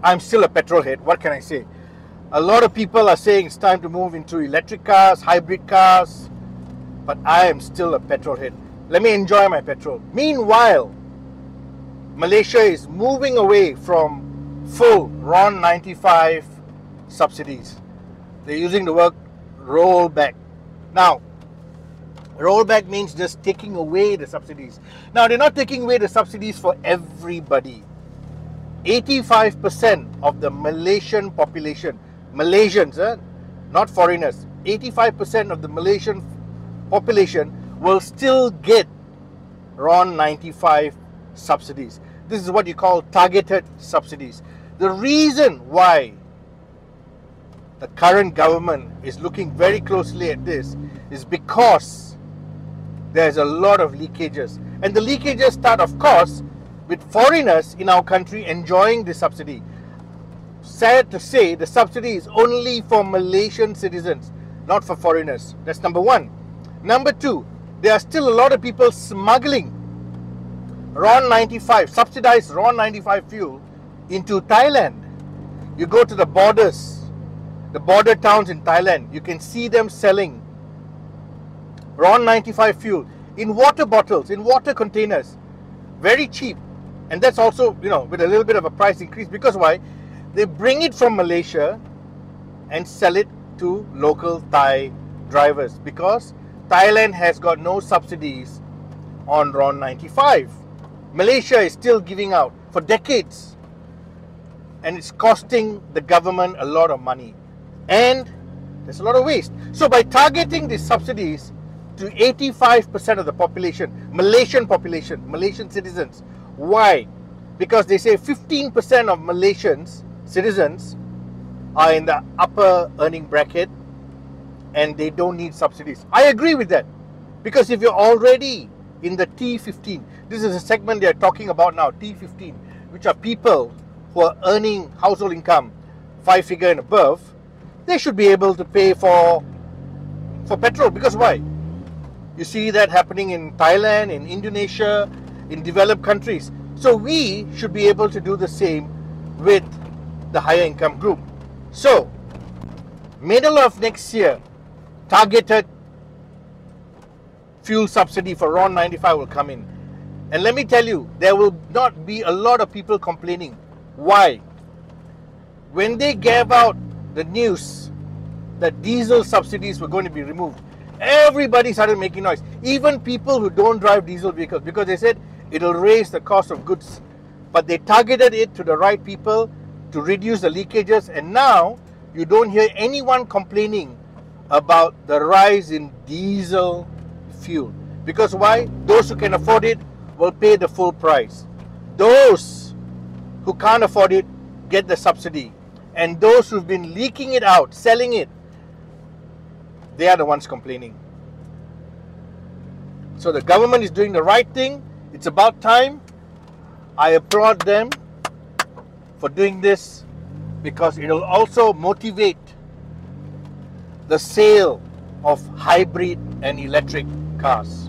I'm still a petrol head. What can I say? A lot of people are saying it's time to move into electric cars, hybrid cars, but I am still a petrol head. Let me enjoy my petrol. Meanwhile, Malaysia is moving away from full RON 95 subsidies. They're using the word rollback. Now, rollback means just taking away the subsidies. Now, they're not taking away the subsidies for everybody. 85% of the Malaysian population, Malaysians, not foreigners, 85% of the Malaysian population will still get RON 95 subsidies. This is what you call targeted subsidies. The reason why the current government is looking very closely at this is because there's a lot of leakages. And the leakages start, of course, with foreigners in our country enjoying the subsidy. Sad to say, the subsidy is only for Malaysian citizens, not for foreigners. That's number one. Number two, there are still a lot of people smuggling RON 95, subsidized RON 95 fuel into Thailand. You go to the borders, the border towns in Thailand, you can see them selling RON 95 fuel in water bottles, in water containers, very cheap. And that's also, with a little bit of a price increase, because why? They bring it from Malaysia and sell it to local Thai drivers, because Thailand has got no subsidies on RON 95. Malaysia is still giving out for decades, and it's costing the government a lot of money, and there's a lot of waste. So by targeting these subsidies to 85% of the population, Malaysian citizens, why? Because they say 15% of Malaysians citizens are in the upper earning bracket and they don't need subsidies. I agree with that, because if you're already in the T15, this is a segment they're talking about now, T15, which are people who are earning household income 5-figure and above, they should be able to pay for petrol. Because why? You see that happening in Thailand, in Indonesia, in developed countries. So we should be able to do the same with the higher income group. So, middle of next year, targeted fuel subsidy for RON 95 will come in. And let me tell you, there will not be a lot of people complaining. Why? When they gave out the news that diesel subsidies were going to be removed, everybody started making noise. Even people who don't drive diesel vehicles, because they said it'll raise the cost of goods. But they targeted it to the right people to reduce the leakages, and now you don't hear anyone complaining about the rise in diesel fuel. Because why? Those who can afford it will pay the full price. Those who can't afford it get the subsidy. And those who've been leaking it out, selling it, they are the ones complaining. So the government is doing the right thing. It's about time. I applaud them for doing this, because it will also motivate the sale of hybrid and electric cars.